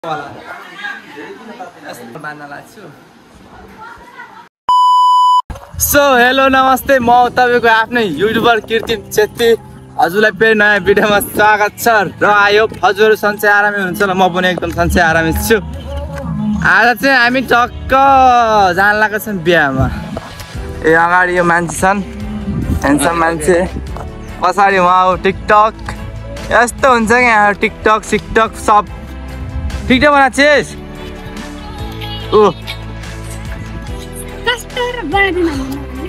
So hello नमस्ते, म तपाईको आफ्नै युट्युबर कृतिम छेत्री। हजुरलाई फेरि नयाँ भिडियोमा स्वागत छ र आयो हजुरहरू सन्चै आरामै हुनुहुन्छ ल। म पनि एकदम सन्चै आरामै छु। आज चाहिँ हामी टक्क जान लागेका छौँ बिहामा। ए अगाडि यो मान्छे छन्, ह्यान्डसम मान्छे। पछाडि उहाँ हो टिकटक। यस्तो हुन्छ क्या यहाँ टिकटक सिकटक सब। टिकटक बना चेस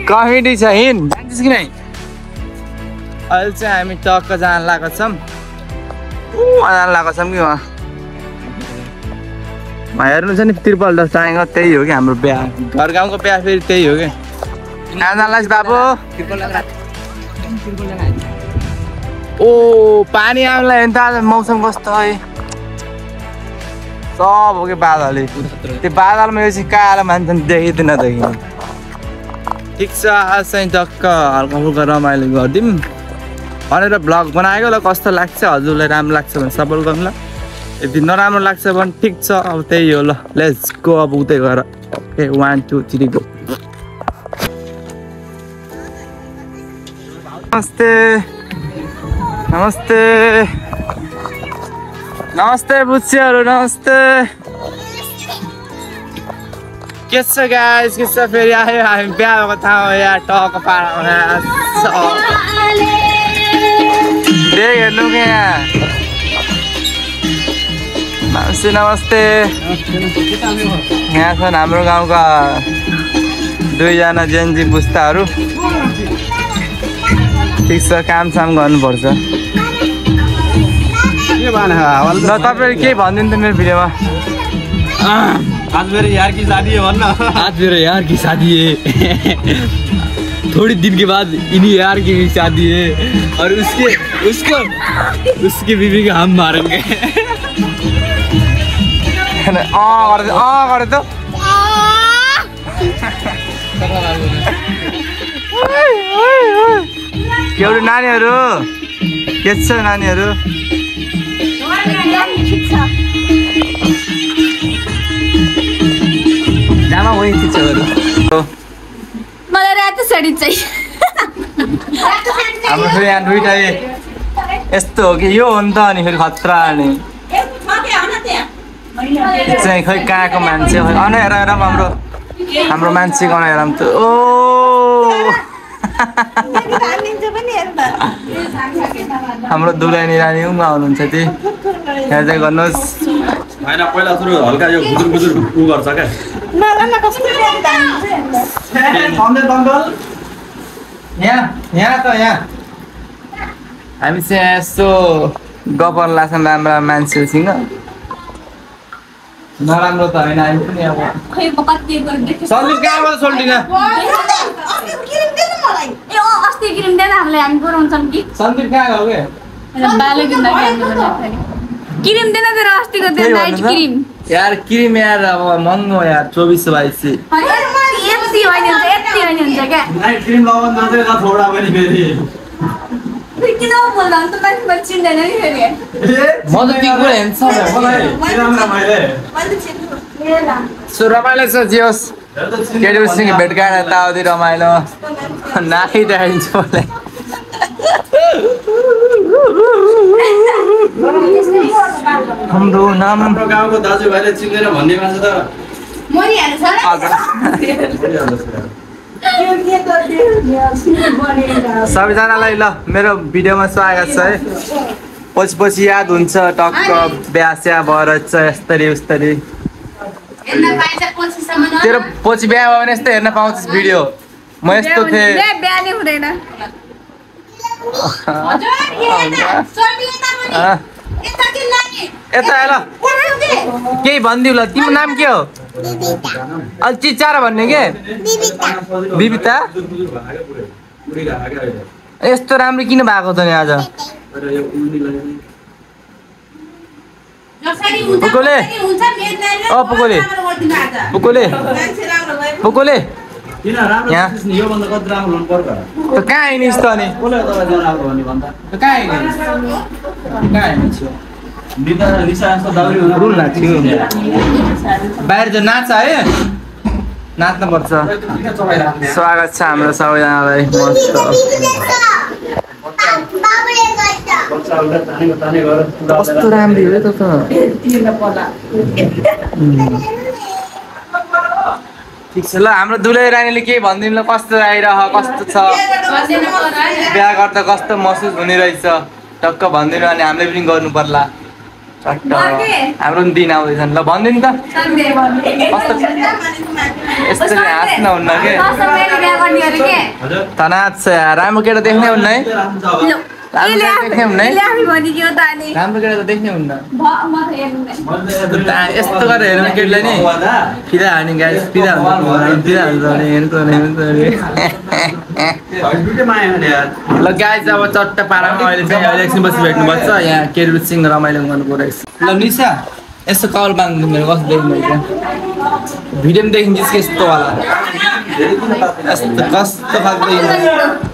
कमेडी छ हिँड जान्छस् कि नै। अहिले चाहिँ हामी टक्क जान लागेका छौँ। जान लागेका छौँ कि उहाँ हेर्नु छ नि त्रिपल टाइगर, त्यही हो कि हाम्रो बिहा। घर गाउँको बिहा फेरि त्यही हो कि। कहाँ जान लाग्छ बाबु? ओ पानी आउनुलाई हेर्नु त आज मौसम कस्तो है। सब हो कि बादल। त्यो बादलमा यो चाहिँ कालो मान्छे देखिँदैन देखिने। ठिक छ, आज चाहिँ टक्क हल्का फुल्का रमाइलो गरिदिउँ भनेर भ्लग बनाएको ल। कस्तो लाग्छ हजुरलाई? राम्रो लाग्छ भने सपोर्ट गर्नु ल। यदि नराम्रो लाग्छ भने ठिक छ, अब त्यही हो ल। लेट्स गो अब उतै गएर। Okay 1 2 3 go. नमस्ते नमस्ते नमस्ते बुच्चीहरू, नमस्ते। के छ गाइस? के छ? फेरि आयो हामी बिहा भएको ठाउँ यहाँ टक्क पारामा। हेर्नु क्या यहाँ। नमस्ते नमस्ते। यहाँ छन् हाम्रो गाउँका दुईजना जेन्जी पुस्ताहरू। ठिक छ, कामसाम गर्नुपर्छ। ल तपाईहरु केही भनिदिनु त मेरो भिडियोमा। आज मेरे यार की शादी है वरना। आज मेरे यार की शादी है। थोड़ी दिन के बाद इन्हीं यार की भी शादी है और उसकी बीवी को हम मारेंगे। गरे त केउरी नानीहरू के छ? नानीहरू जामा वही छ। मलाई रातो साडी चाहियो। हाम्रो फेरि यहाँ दुईटा यस्तो हो कि यो हो नि त। अनि फेरि खतरा अनि चाहिँ खै कहाँको मान्छे खै अनहेर हेर हाम्रो मान्छेको अनहेर त। ओ हाम्रो दुलानी रानी उमा हुनुहुन्छ ती। यहाँ चाहिँ गर्नुहोस्। हैन पहिला सुरु हल्का यो गुजुर गुजुर उ गर्छ के। यहाँ त यहाँ हामी चाहिँ यसो गफर लाग्छ राम्रो मान्छेहरूसँग। नराम्रो त होइन हामी पनि अब। सन्दीप कहाँबाट सोल्टिना? अस्ति क्रिम दिएन हामीले, हामी पुऱ्याउँछौँ कि। सन्दीप कहाँ गयो के? क्रिम दिएन तेरो अस्तिको त्यो नाइट क्रिम। यार क्रिम यार अब महँगो यार 2422। यति होइन हुन्छ क्या। नाइट क्रीम लगाउन नदिएर थोडा पनि फेरि। किन बोल्दा त मान्छे चिन्दैन नि फेरि। म त त्यो कुरा हेर्छ सो रमाइलो छ जियोस्। केटीहरूसँग भेटघाट यताउति रमाइलो नाचिरहेको मलाई। हाम्रो नाम हाम्रो गाउँको दाजुभाइले चिन्दैन भन्ने मान्छे त सबैजनालाई ल मेरो भिडियोमा स्वागत छ है। पछि याद हुन्छ टक्क बिहा भएर चाहिँ यस्तरी उस्तरी। तेरो पछि बिहा भयो भने यस्तो हेर्न पाउँछस् भिडियो। म यस्तो थिएँ। बिहा नै हुँदैन। यता हेर केही भनिदिउ ल। तिम्रो नाम के हो? अलि चिचार भन्ने के? बिबिता। यस्तो राम्रो किन भएको त नि आज? पुकोले पुकोले यहाँ यो भन्दा कति राम्रो हुनु पर्छ त कहाँ हिँडिस् त अनि? कसले तपाईँ राम्रो भन्ने भन्दा त कहाँ हिँडिस्? रुल लाग्थ्यो बाहिर जो नाच है नाच्नु पर्छ स्वागत छ हाम्रो सबैजनालाई मस्त कस्तो राम्रो हो त ठिक छ ल हाम्रो दुलै रानीले केही भनिदिनु ल कस्तो आइरह कस्तो छ बिहा गर्दा कस्तो महसुस हुने रहेछ टक्क भनिदिनु अनि हामीले पनि गर्नु पर्ला चट्ट हाम्रो पनि दिन आउँदैछन् ल भनिदिनु त कस्तो यस्तो हाँस्न हुन्न के तनाव छ यार राम्रो केटा देख्ने हुन्न है देख्ने हुन्न राम्रो केटा त देख्ने हुन्न यस्तो गरेर हेर्नु केटीलाई नि फिदा हार्ने गाइस फिदा हुन्छ ल गाइस अब चट्ट पारामा अहिले चाहिँ अहिले एकछिन पछि भेट्नुपर्छ यहाँ केटीसँग रमाइलो गर्नु रहेछ ल निशा यस्तो कल बाँध्नु मेरो कस्तो देख्नु भिडियोमा देखिन्छ यस्तो वाला यस्तो कस्तो खालको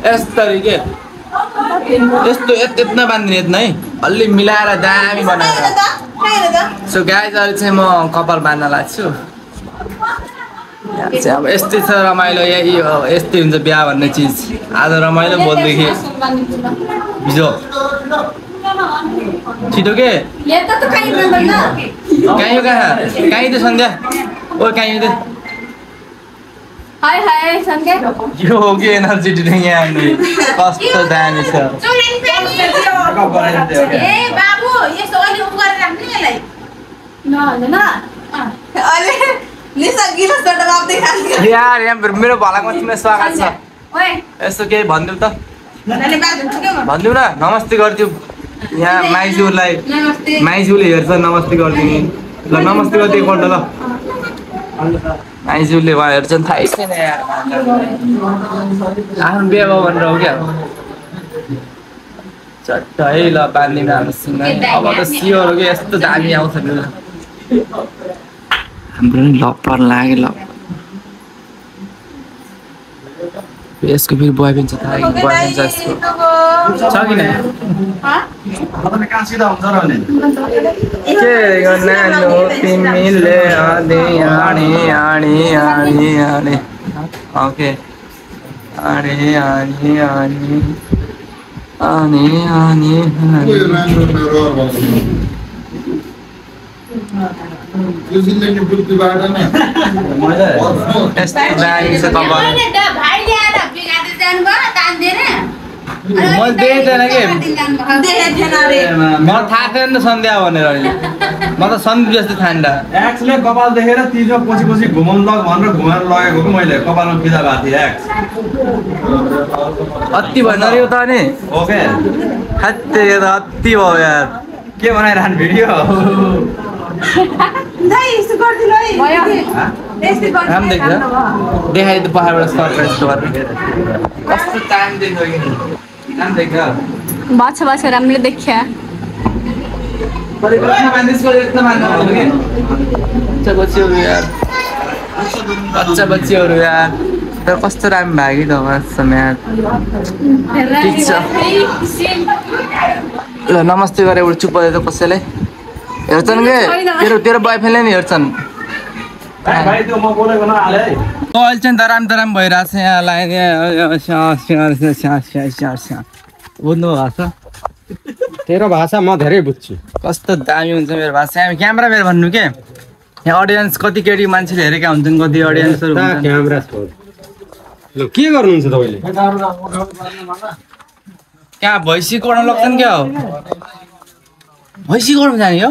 यस्तो के यस्तो यत्न बाँधिने यत्न है अलि मिलाएर दामी बनाएर सो गाइस अहिले चाहिँ म कपाल बाँध्न लाग्छु अब यस्तै छ रमाइलो यस्तै हुन्छ बिहा भन्ने चिज आज रमाइलो बोल्दैथि बिजो छिटो के कहीँ कहाँ त सन्ध्या ओ कहीँ त हाय हाय संगे यो हो कि एनर्जी ड्रिंक यहाँ आउने कस्तो दामी छ ए बाबु यस्तो अलि उ गरेर राख्नु यसलाई न अहिले निसा गिलासबाट लाउँदै खान्छ यार यहाँ मेरो भलाको तिम्रो स्वागत छ ओए यस्तो केही भनिदेऊ त धन्यवाद हुन्छ के भनिदेऊ न नमस्ते गरिदिऊ यहाँ माइजूलाई नमस्ते माइजूले हेर्छ नमस्ते गरिदिने ल नमस्ते गरिदिए एकपल्ट ल माइजूले उहाँ हेर्छन् थाहै छैन यार आफ्नो बिहा भयो भनेर हो क्या चट्ट है ल बाँधिदिनु हामीसँग अब त सियोर हो कि यस्तो दामी आउँछ हाम्रो नि लप्पर लाग्यो ल यसको फेरि बोय पनि छ थाहा बोय पनि छ यसको छ कि नै के गर्नु तिमीले आनी आनी आनी आनी आनी ओके आनी आनी आनी आनी आनी यस्तो दामी छ कपाल भाइले आएर बिगार्दै जानुभयो तान्दैन मैले देखेको थिएन कि देखेको थिएन रे मलाई थाहा थिएन नि सन्ध्या भनेर अहिले म त सन्दीप जस्तो ठान्डा एक्सले कपाल देखेर तिजो पछि पछि घुमाउनु लग भनेर घुमाएर लगेको कि मैले कपालमा फिदा भएको थिएँ एक्स अति भएन रे यो त अनि ओके खाते यो त अति भयो यार के बनाइरहनु भिडियो दाइ यस्तो गर्दिनु है भयो यस्तो राम देख्छ देखाइ त पहाडबाट सर्छ यस्तो गरेर कस्तो टाइम देख्यो कि राम देख्छ बाछा राम्रो देखिया बच्चा-बच्चीहरू यार बच्चा-बच्चीहरू यार तर कस्तो राम्रो भयो कि त यार ठिक छ ल नमस्ते गरे एउटा चुप त कसैलाई हेर्छन् के तेरो बोयफ्रेन्डले नि हेर्छन् भाइ त्यो म बोलेको नहाले है अहिले चाहिँ दराम भइरहेको छ यहाँलाई बुझ्नु भएको छ तेरो भाषा म धेरै बुझ्छु कस्तो दामी हुन्छ मेरो भाषा क्यामेरा मेरो भन्नु के यहाँ अडियन्स कति केटी मान्छेले हेरेका हुन्छन् कति अडियन्सहरू हुन्छन् क्यामेरा छोड ल के गर्नुहुन्छ तपाईले कहाँ भैँसी कोर्न लग्छन् क्या हो भैँसी कोर्न जाने हो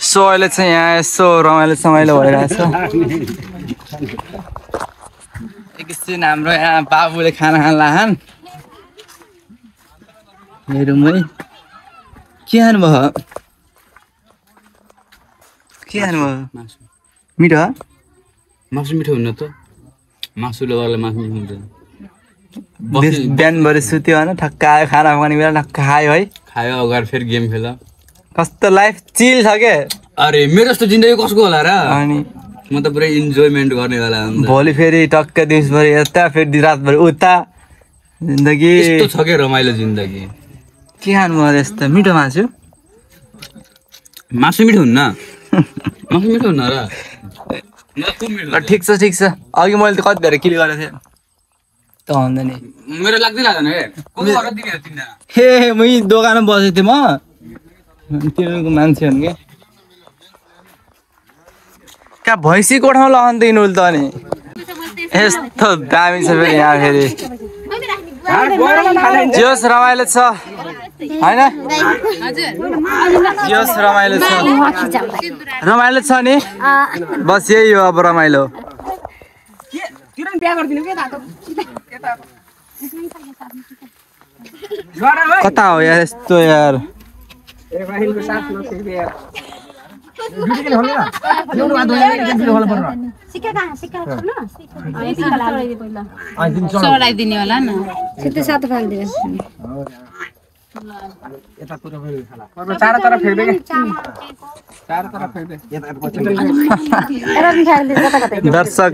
सो अहिले चाहिँ यहाँ यसो रमाइलो भइरहेछ एकछिन हाम्रो यहाँ बाबुले खाना खान लाहान मेरोमै के खानुभयो मिठो मासु मिठो हुन्न त मासुले गर्दा मासु मिठो हुन्छ बिहानभरि सुत्यो होइन ठक्क आयो खाना खाने बेला ठक्क खायो है खायो अगाडि फेरि गेम खेल कस्तो लाइफ चिल छ के अरे मेरो जस्तो जिन्दगी कसको होला र अनि म त पुरै इन्जोयमेन्ट गर्नेवाला भोलि फेरि टक्क दिवसभरि यता फेरि रातभरि उता जिन्दगी यस्तो छ के रमाइलो जिन्दगी के खानु भयो यस्तो मिठो मासु मासु मिठो हुन्न मासु मिठो हुन्न र ल ठिक छ अघि मैले त कति धेरै क्लिक गरेको थिएँ त भन्दा नि मेरो लाग्दैन है को गरेर दिने हो तिनजना हे मै दोकानमा बसेको थिएँ म तिनीहरूको मान्छे हुन् क्या भैँसी कोठामा लगाउँदैन उल्टा अनि यस्तो दामी छ फेरि यहाँ फेरि जोस रमाइलो छ होइन जोस रमाइलो छ नि बस यही हो अब रमाइलो कता हो यार यस्तो यार चढाइदिने होला न दर्शक दर्शक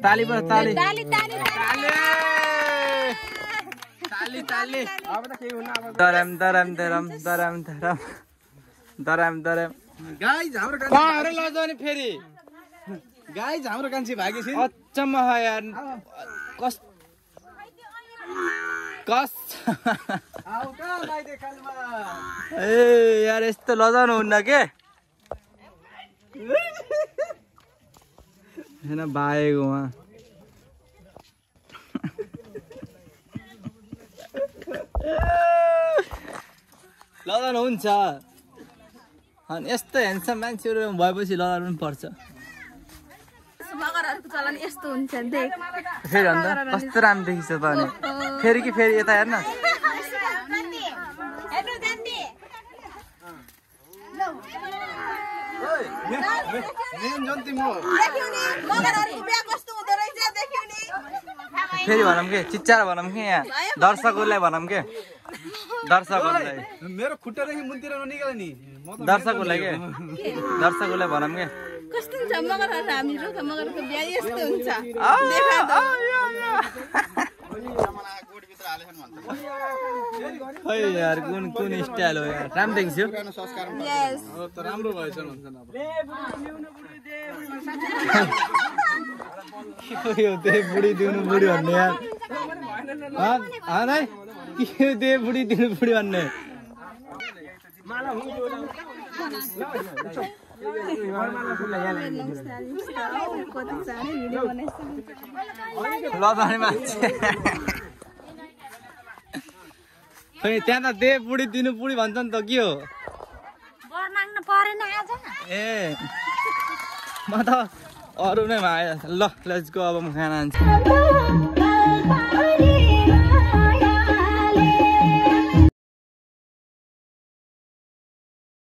ताली पर ताली दरम दरम दरम दरम दरम दरम दरम गाइज हाम्रो कान्छी लजाउने फेरि गाइज हाम्रो कान्छी भागेछि अचम्म ह यार कस कस आउ का लाइ देखालमा ए यार यस्तो लजाउनु हुन्न के हैन बाएको वहाँ लजाउनु हुन्छ अनि यस्तो ह्यान्डसम मान्छेहरू भएपछि लजाउनु पनि पर्छ मगरहरुको चलन यस्तो हुन्छ देख फेरि अन्त कस्तो राम्रो देखिन्छ त अनि फेरि कि फेरि यता हेर्न फेरि भनौँ के चिच्चाएर भनौँ कि यहाँ दर्शकहरूलाई भनौँ के दर्शकहरूलाई मेरो खुट्टादेखि मुन्तिर ननिकाले नि दर्शकहरूलाई के दर्शकहरूलाई भनौँ के कस्तो हुन्छ मगरहरु हामीहरु त मगरको बिहा यस्तो हुन्छ खै यार कुन कुन स्टाइल हो यार राम्रो देखिन्छ यस त राम्रो भएछ भन्छ यो दे बुढी दिनु बुढी भन्ने यार है के दे बुढी दिनु बुढी भन्ने लजाउने मान्छे खै त्यहाँ त दे बुढी दिनु बुढी भन्छ नि त के हो ए म त अरू नै भयो ल लेट्स गो अब म खाना खान्छु